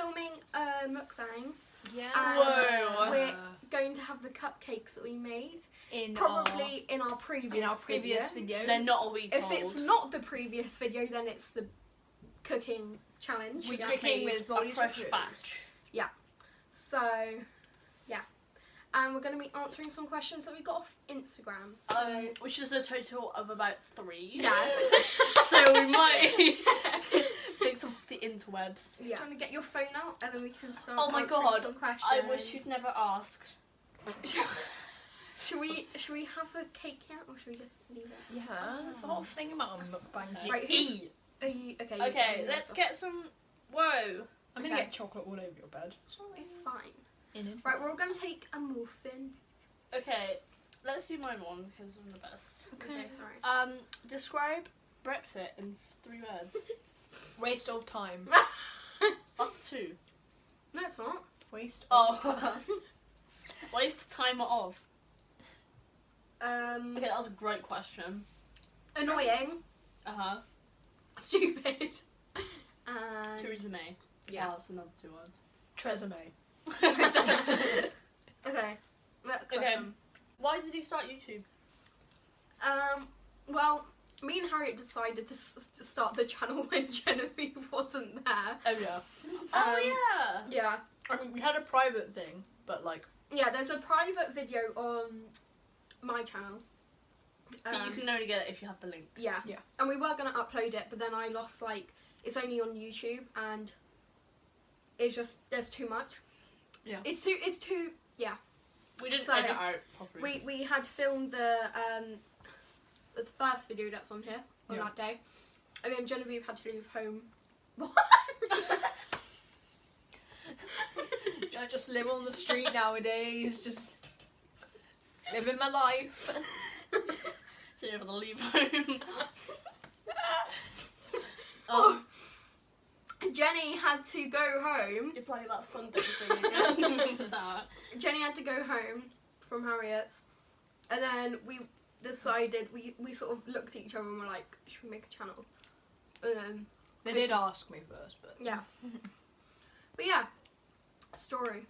filming a mukbang. Yeah. And we're going to have the cupcakes that we made In probably in our previous video. They're not a week If old. it's not the previous video, then it's the cooking challenge. We Yeah. just Cooking made with a Mouldy fresh Surpris. batch. So, yeah. And we're going to be answering some questions that we got off Instagram. So, Which is a total of about 3. yeah. So we might pick some of the interwebs. Do you want to get your phone out and then we can start Oh my answering God, some questions? I wish you'd never asked. Should we have a cake yet, or should we just leave it? Yeah, that's the whole thing about a mukbang. Okay. You Right, who's- eat. Are you okay? Okay, let's get some. Whoa. I'm gonna Okay. get chocolate all over your bed. It's fine. In Right, we're all gonna take a muffin. Okay, let's do my one because I'm the best. Okay, sorry. Describe Brexit in 3 words. Waste of time. Us 2. No, it's not. Waste of Oh. Waste time of. Um, Okay, that was a great question. Annoying, Stupid. and Theresa May. yeah. Oh, that's another 2 words. Tresemme. Okay. Okay. Why did you start YouTube? Well, me and Harriet decided to start the channel when Genevieve wasn't there. Oh yeah. Oh yeah. Yeah. I mean, we had a private thing, but like. Yeah, there's a private video on my channel. But you can only get it if you have the link. Yeah. Yeah. And we were gonna upload it, but then I lost it's only on YouTube, and it's just there's too much. Yeah. It's too. Yeah. We didn't So, edit out properly. We had filmed the first video that's on here on Yeah. that day, and then Genevieve had to leave home. What? I just live on the street nowadays, just living my life. So you're able to leave home. Oh. Jenny had to go home. It's like that Sunday thing again. That. Jenny had to go home from Harriet's, and then we decided we sort of looked at each other and were like, should we make a channel? And then They did ask me first, but yeah, but yeah, story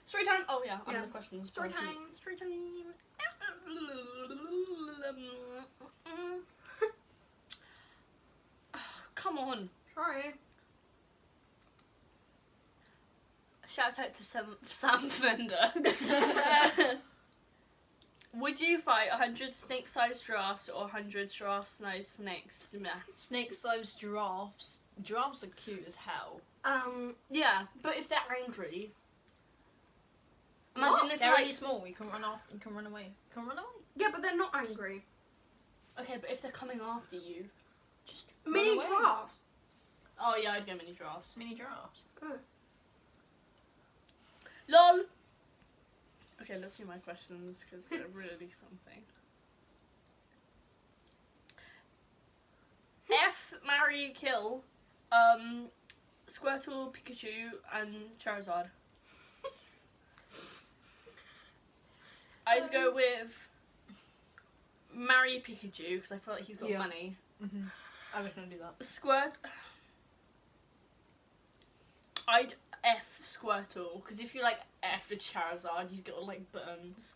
Story time. Oh yeah, Yeah. I'm the questions. story person. time. Story time. Come on. Sorry. Shout out to Sam Fender. Would you fight 100 snake-sized giraffes or 100 giraffe-sized snakes? Meh. snake-sized giraffes. Giraffes are cute as hell. Yeah, but if they're angry, What? imagine if They're like really small. You can run off. You can run away. You can run away. Yeah, but they're not angry. okay, but if they're coming after you, Just Mini run away. giraffe. oh yeah, I'd go mini giraffes. Mini giraffes. LOL. Okay, let's do my questions because they're really something. F, marry, kill, Squirtle, Pikachu, and Charizard. I'd go with marry Pikachu because I feel like he's got Yeah. money. I was gonna do that. I'd F Squirtle because if you like F the Charizard, you'd get like burns,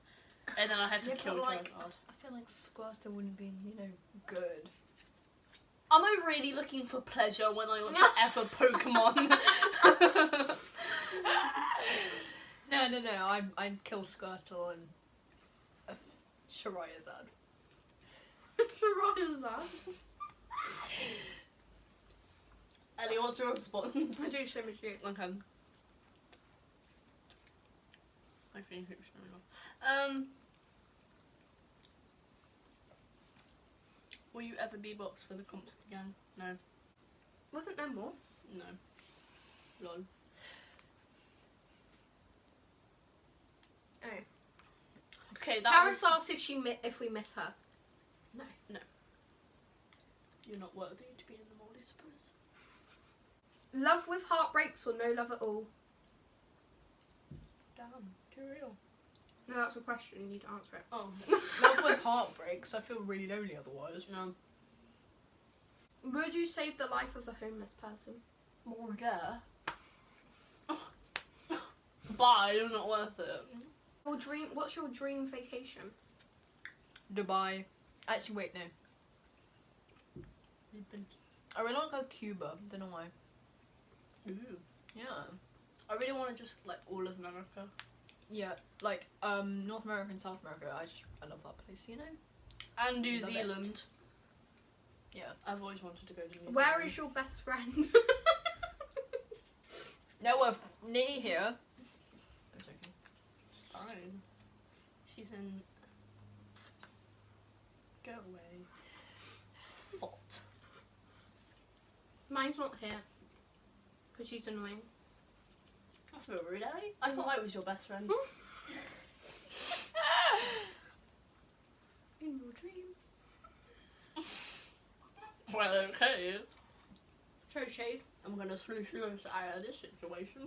and then I had to Yeah, kill but, like, Charizard. I feel like Squirtle wouldn't be, good. Am I really looking for pleasure when I want to F a Pokemon? No. I'd kill Squirtle and Charizard. Charizard. Ellie, what's your response? I do so much you. Okay. I think it's very will you ever be boxed for the comps again? No. Wasn't there more? No. Lol. Oh. Okay, that Paris was... asks if we miss her. No. You're not worthy to be in the Mouldy Surpris. Love with heartbreaks or no love at all? Damn, too real. No, that's a question. You need to answer it. Oh. Love with heartbreaks. I feel really lonely otherwise. No. Would you save the life of a homeless person? More there. Bye, you're not worth it. What's your dream vacation? Dubai. Actually, wait, no. You've been... I really want to go to Cuba. Don't know why. Ooh. Yeah. I really want to just like all of America. Yeah, like North America and South America. I love that place. You know. And New Love it. Zealand. Yeah. I've always wanted to go to New Zealand. Where is your best friend? No, we're near here. I'm joking. Fine. She's in... Go away. Fault. Mine's not here. Because she's annoying. That's a bit rude, Ellie. I thought I was your best friend. In your dreams. Well, okay. Show shade. I'm gonna sluice you out of this situation.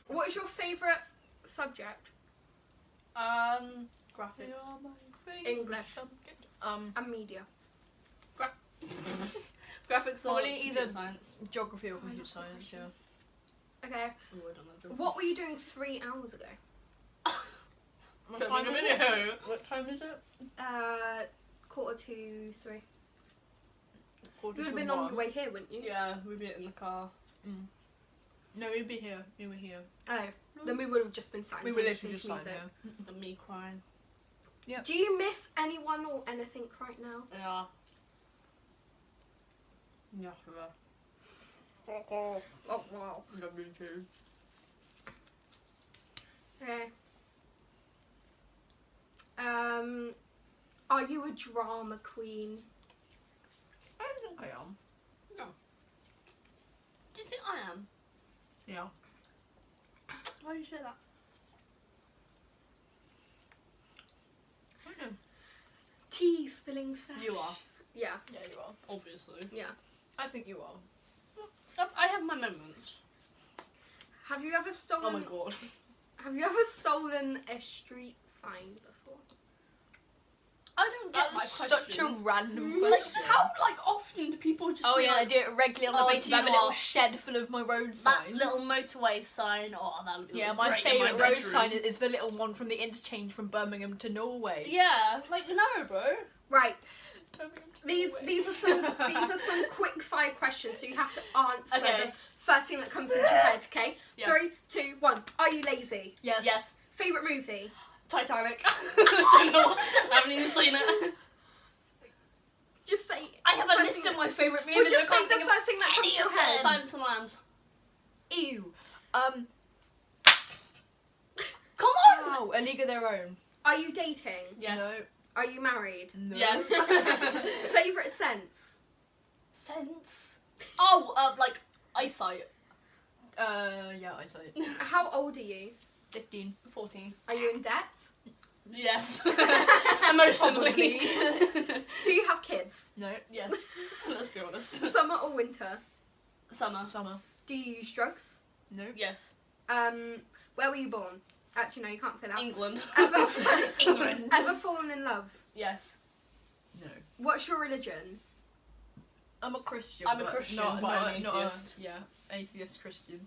What is your favourite subject? Graphics. English. Um, And media. Graphics or Probably either- computer science. geography or I computer love science. Yeah. Okay. Oh, I don't know geography. What were you doing 3 hours ago? What Filming time a is it? video. What time is it? 2:45. Quarter You would have to been on one. your way here, wouldn't you? Yeah, we'd be in the car. No, we'd be here. We were here. Oh. Then we would have just been sat We here were listening literally just to sat music. here. And me crying. Do you miss anyone or anything right now? Yeah. Yeah, yeah. Oh wow. Love you too. Okay. Are you a drama queen? I think I am. Do you think I am? Yeah. Why do you say that? I don't know. Tea spilling sesh. You are. Yeah. Yeah, you are. Obviously. Yeah. I think you are. I have my moments. Have you ever stolen? Oh my god. Have you ever stolen a street sign before? I don't get my That's question. such a random Like, question. How often do people just Oh be yeah, I like, do it regularly on Oh, the do basis you I have a know little what? shed full of my road that signs. little motorway sign? Oh, that'll be Yeah, look my great in favourite road bedroom. sign is the little one from the interchange from Birmingham to Norway. Yeah, like no, bro. Right. Birmingham to These Norway. are some quick fire questions, so you have to answer Okay. the first thing that comes into your head. Okay. Yeah. 3, 2, 1. Are you lazy? Yes. Yes. Favorite movie? Titanic. I haven't even seen it. Just say. I have the a first list thing of my favourite movies. Well, just I say can't the think of first thing that comes to any your of them. head. Silence of the Lambs. Ew. Come on. Wow. A League of Their Own. Are you dating? Yes. No. Are you married? No. Yes. Favorite scents? Sense. Oh, like eyesight. Yeah, I'd say it. How old are you? 15. 14. Are you in debt? Yes. Emotionally. Do you have kids? No. Yes. Let's be honest. Summer or winter? Summer. Summer. Do you use drugs? No. Yes. Where were you born? Actually, no, you can't say that. England. Ever, England. ever fallen in love? Yes. No. What's your religion? I'm a Christian. I'm a but Christian, not, but not, I'm not a- atheist. yeah, atheist Christian.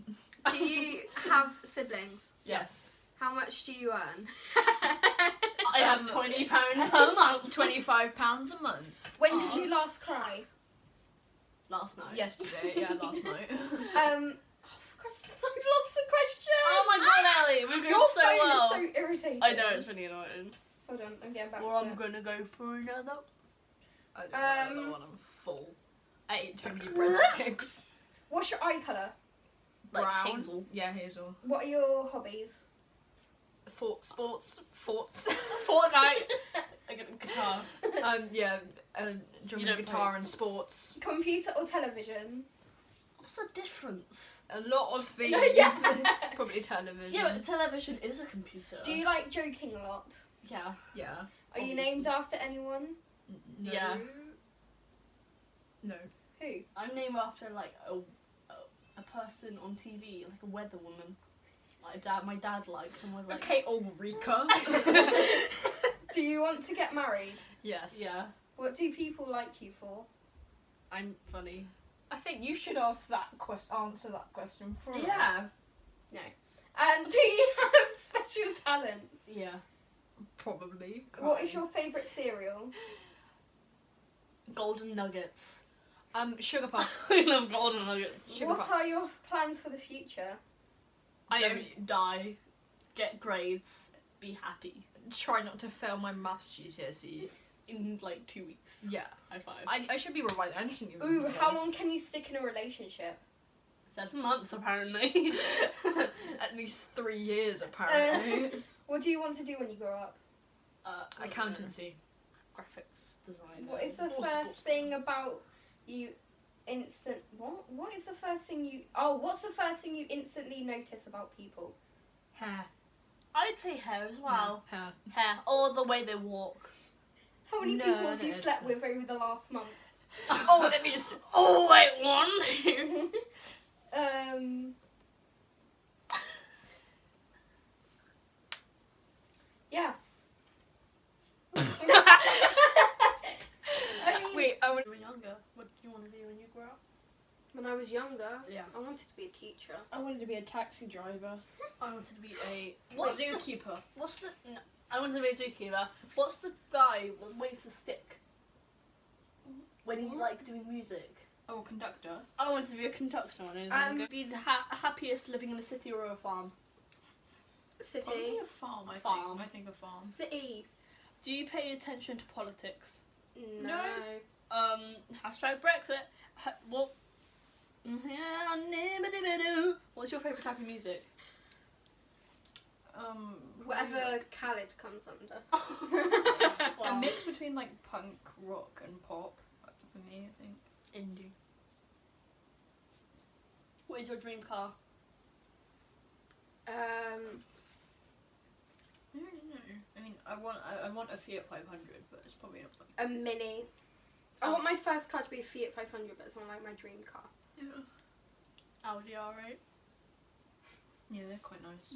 Do you have siblings? Yes. How much do you earn? I have £20 per month. £25 a month. When did you last cry? Last night. Yesterday, yeah, last night. For Christ's sake, I've lost the question. Oh my god, Ellie, we're doing Your so phone well. is so irritating. I know, it's really annoying. Hold on, I'm getting back Well, to I'm it. gonna go for another. I don't know another one, I'm full. I ate too many breadsticks. What's your eye colour? Like Brown. hazel. Yeah, hazel. What are your hobbies? Sports. Fortnite. I get a guitar. Yeah, You drumming don't guitar play. and sports. Computer or television? What's the difference? A lot of things. Yeah. Probably television. Yeah, but television is a computer. Do you like joking a lot? Yeah. Yeah. Are you Obviously. named after anyone? No. Yeah. No. Who? I'm named after like a person on TV, like a weather woman. My dad liked and was like, Okay, Ulrika. Do you want to get married? Yes. yeah, What do people like you for? I'm funny. I think you should answer that question for us. Yeah. No. And do you have special talents? Yeah. Probably. What is your favourite cereal? Golden nuggets. Sugar puffs. I love golden nuggets. Sugar What puffs. are your plans for the future? I don't die, get grades, be happy. Try not to fail my maths GCSE. In like 2 weeks. Yeah. High five. I should be revising. I shouldn't even. Ooh, revise. how long can you stick in a relationship? 7 months apparently. At least 3 years, apparently. What do you want to do when you grow up? Accountancy. Graphics design. What is the Or first sports. thing about you instant... What? What is the first thing you... Oh, what's the first thing you instantly notice about people? Hair. I'd say hair as well. No, hair. Hair. Or the way they walk. How many No, people have you no, slept it's with over the last month? Oh, let me just. Oh, wait, one? Yeah. I mean, Wait, When you were younger, what do you want to be when you grow up? when I was younger, Yeah. I wanted to be a teacher. I wanted to be a taxi driver. I wanted to be a... What's What's the... zookeeper? What's the... No, I wanted to be a zookeeper. What's the guy that waves the stick? When he's like doing music. Oh, conductor. I wanted to be a conductor when I was younger. Be the happiest living in a city or a farm. City. Probably a farm. Farm. I think a farm. City. Do you pay attention to politics? No. Hashtag Brexit. What? What's your favourite type of music? Whatever Khaled comes under. A mix between like punk, rock, and pop. For me, I think. Indie. What is your dream car? I don't know. I mean, I want a Fiat 500, but it's probably not. A Mini. I want my first car to be a Fiat 500, but it's not like my dream car. Yeah. Audi R8. Yeah, they're quite nice.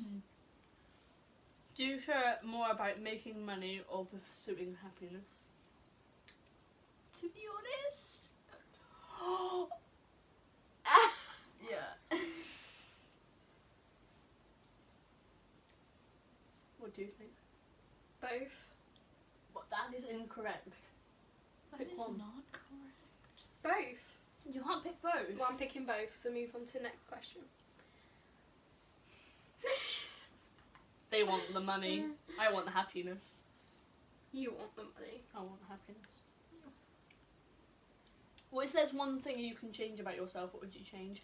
Do you care more about making money or pursuing happiness? To be honest. Yeah. What do you think? Both. But that is incorrect. That Pick is one. not correct. Both. You can't pick both. Well, I'm picking both, so move on to the next question. They want the money. I want happiness. You want the money. I want happiness. What if there's one thing you can change about yourself? What would you change?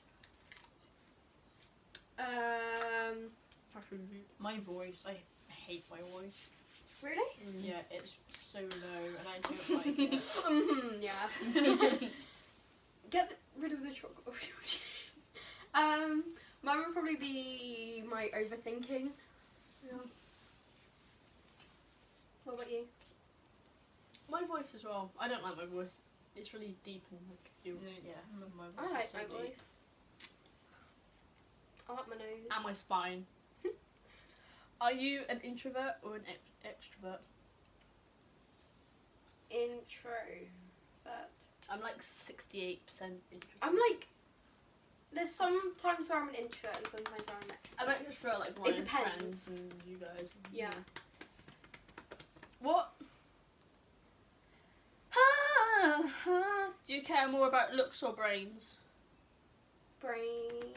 My voice. I hate my voice. Really? Yeah, it's so low, and I don't like it. Yeah. Get rid of the chocolate off your chin. Mine would probably be my overthinking. Yeah. What about you? My voice as well. I don't like my voice. It's really deep and like you. Yeah, my I voice like is so my deep. voice. I like my nose. And my spine. Are you an introvert or an extrovert? Intro. But I'm like 68% introvert. I'm like, there's some times where I'm an introvert and sometimes where I'm an extrovert. I'm an extrovert like my depends. friends and you guys. Yeah. What? Do you care more about looks or brains? Brains.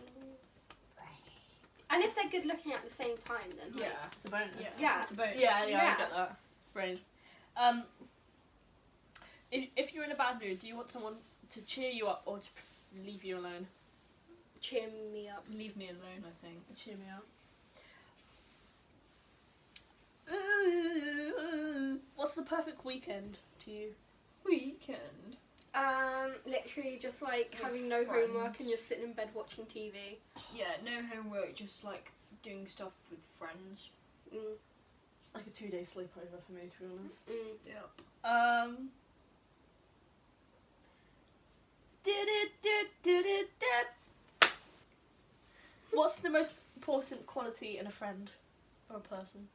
And if they're good looking at the same time, then like, Yeah. It's a bonus. Yeah. It's about. Yeah, Yeah. I get that. Brains. If you're in a bad mood, do you want someone to cheer you up or to leave you alone? cheer me up. Leave me alone, I think. Cheer me up. What's the perfect weekend to you? Weekend. Literally just like With having no friends. homework and you're sitting in bed watching TV. Yeah, no homework, just like doing stuff with friends. Mm. Like a 2-day sleepover for me, to be honest. Mm. Yep. What's the most important quality in a friend or a person?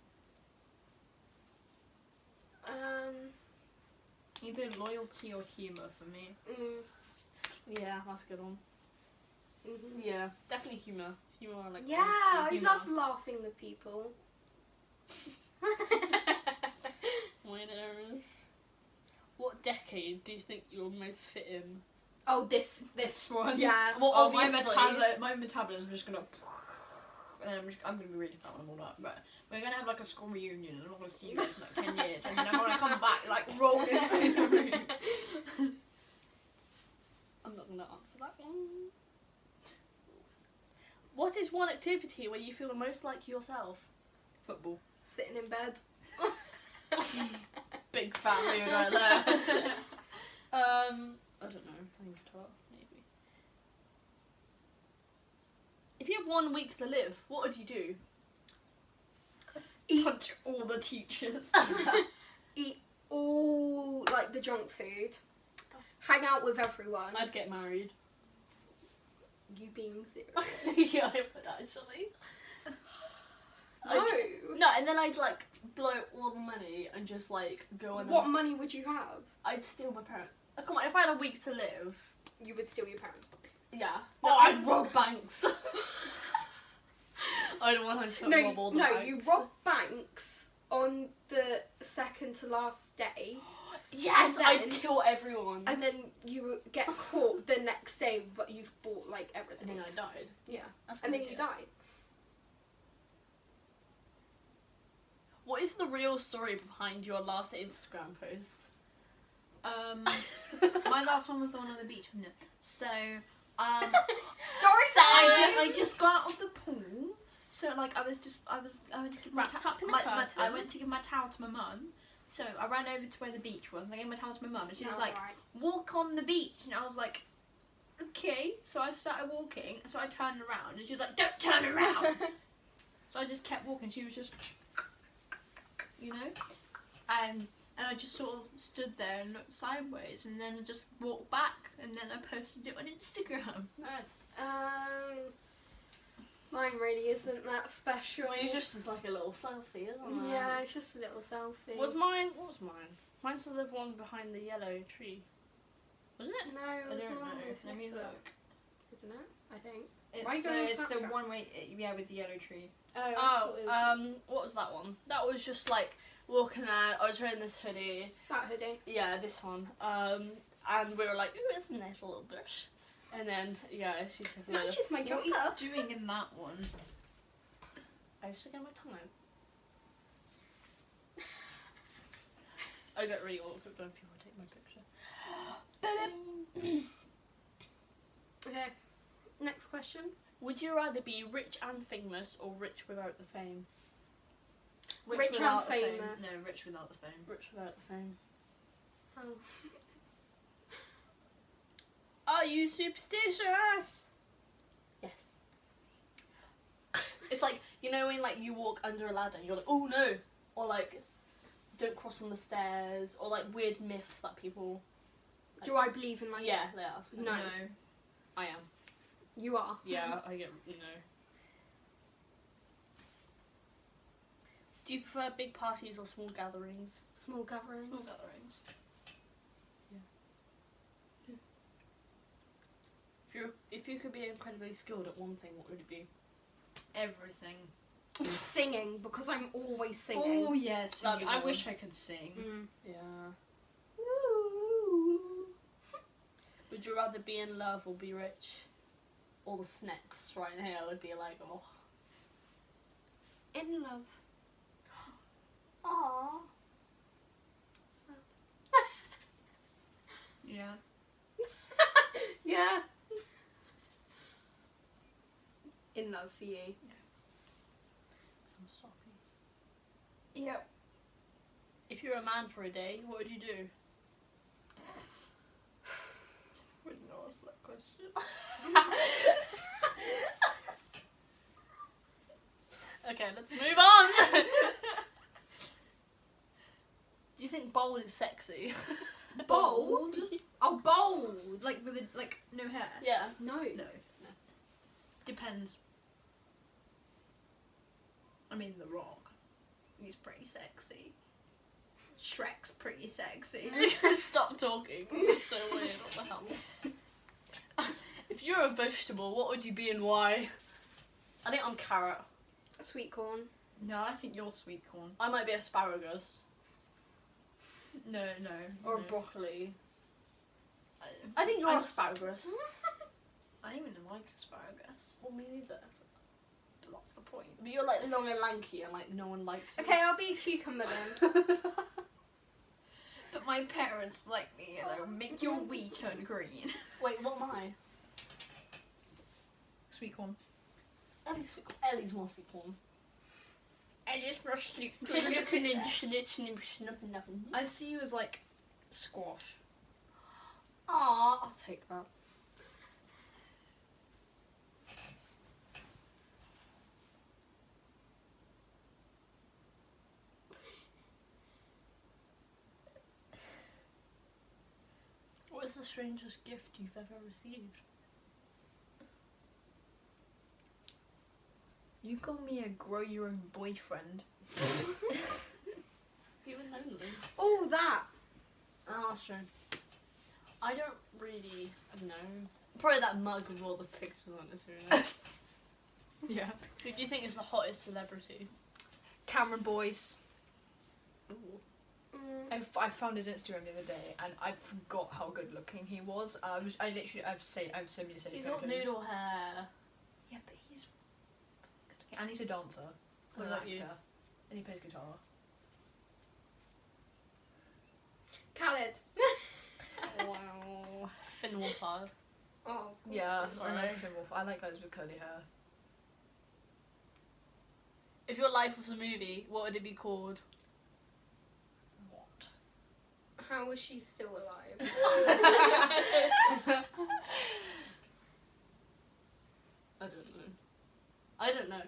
Either loyalty or humour for me. Mm. Yeah, that's a good one. Mhm. Yeah, definitely humour. You are like Yeah, I honest love laughing with people. Winners. What decade do you think you'll most fit in? Oh, this one. Yeah. Well, Oh, obviously. my metabolism is just gonna. And I'm gonna be really fat when I'm all that. But we're gonna have like a school reunion, and I'm not gonna see you guys in like 10 years, and then I'm gonna come back like rolling through the room. I'm not gonna answer that one. What is one activity where you feel the most like yourself? Football. Sitting in bed. Big fat mood right there. I don't know. Playing guitar, maybe. If you had 1 week to live, what would you do? Punch all the teachers. Eat all like the junk food. Hang out with everyone. I'd get married. You being serious? Yeah, I would actually. No. No, and then I'd like blow all the money and just like go on. What money would you have? I'd steal my parents. Oh, come on, if I had a week to live. You would steal your parents. Yeah. No, Oh, I I'd would- rob banks. I'd 100% rob all the banks. you rob banks on the second to last day, Yes, and I'd then- kill everyone. and then you get caught the next day, but you've bought like And everything. then I died. Yeah, That's and what then I you do. die. What is the real story behind your last Instagram post? My last one was the one on the beach, wasn't it? So, Story I just got out of the pool. So like I went to give my Wrapped up in a I curtain. went to give my towel to my mum. So I ran over to where the beach was and I gave my towel to my mum and she was like, walk on the beach, and I was like, okay. So I started walking and so I turned around and she was like, don't turn around. So I just kept walking. She was just, you know, and I just sort of stood there and looked sideways and then I just walked back and then I posted it on Instagram. Nice. Mine really isn't that special. Well, it's just like a little selfie, isn't it? Yeah, it's just a little selfie. What was mine? Mine's the one behind the yellow tree. Wasn't it? No, I it was don't the one know. with Let me Nicola, look. isn't it? I think. It's, Why are you going on it's the Snapchat? one way, yeah, with the yellow tree. Oh, what was that one? That was just like walking out. I was wearing this hoodie. that hoodie. Yeah, this one. And we were like, ooh, it's a nice little bush. And then, yeah, she took a load of... Matches my What are you jumper. doing in that one? I used to get my tongue out. I get really awkward when people take my picture. Okay. Next question. Would you rather be rich and famous or rich without the fame? Rich and without the fame. famous. No, rich without the fame. Rich without the fame. Oh. Are you superstitious? Yes. It's like, you know when like you walk under a ladder and you're like, oh no, or like don't cross on the stairs, or like weird myths that people. Do I believe in like? Yeah, they ask. No. I am. You are. Yeah, I get Do you prefer big parties or small gatherings? Small gatherings. Small gatherings. If you could be incredibly skilled at one thing, what would it be? Everything. Singing, because I'm always singing. Oh yes, That'd be I good. wish I could sing. Mm. Yeah. Would you rather be in love or be rich? All the snacks right here would be like, oh. In love. Aww. Yeah. Yeah. In love for you. Some soppy. Yep. If you're a man for a day, what would you do? Wouldn't ask that question. Okay, let's move on. Do you think bold is sexy? Bold? Oh, bold. Like with no hair. Yeah. No. No. Depends. I mean, The Rock. He's pretty sexy. Shrek's pretty sexy. Stop talking. It's so weird. What the hell? If you're a vegetable, what would you be and why? I think I'm carrot. Sweet corn. No, I think you're sweet corn. I might be asparagus. No. Or no. broccoli. I think you're asparagus. I don't even like asparagus. Well, me neither. But that's the point. But you're like long and lanky and like no one likes you. Okay, I'll be a cucumber then. But my parents like me, and they'll make your wee turn green. Wait, what am I? Sweet corn. Ellie's sweet corn. Ellie's more sweet corn. Ellie's more sweet I I see you as like squash. Aw, I'll take that. What is the strangest gift you've ever received? You got me a grow your own boyfriend. You were lonely. Oh, that. Oh, that's true. I don't really know. Probably that mug with all the pictures on it is really nice. Yeah. Who do you think is the hottest celebrity? Cameron Boyce. Ooh. I found his Instagram the other day, and I forgot how good looking he was. I have so many to say. He's got noodle hair. Yeah, but he's and he's a dancer, What an about actor, you? and he plays guitar. Khaled. Wow. Finn Wolfhard. Oh. Yeah, Sorry. I like Finn Wolf. I like guys with curly hair. If your life was a movie, what would it be called? What? How is she still alive? I don't know.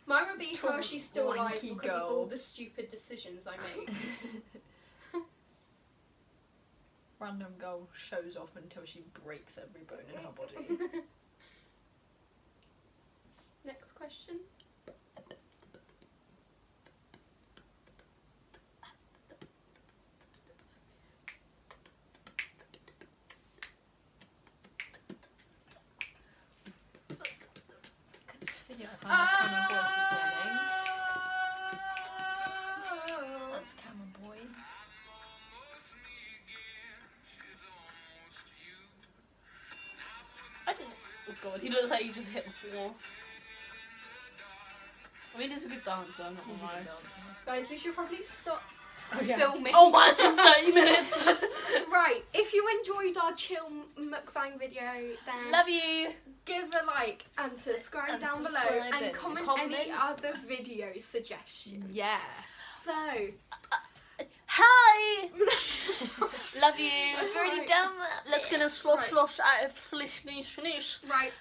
Mine would be how is she still alive Lanky because of girl. all the stupid decisions I make. Random girl shows off until she breaks every bone in her body. Next question. Yeah, I found Cameron Boyce this morning. That's Cameron Boy. I think. Oh god, he looks like he just hit the floor. I mean, he's a good dancer, I'm not He's a gonna lie. good dancer. Guys, we should probably stop Oh, yeah. filming. Oh my, it's been 30 minutes! Right, if you enjoyed our chill mukbang video, then Love you! give a like and subscribe And down below subscribe and and comment comment. any other video suggestions. Yeah. So, Hi! Love you! I've already done that. Let's get a slosh Right. slosh out of slish snoosh snoosh. right,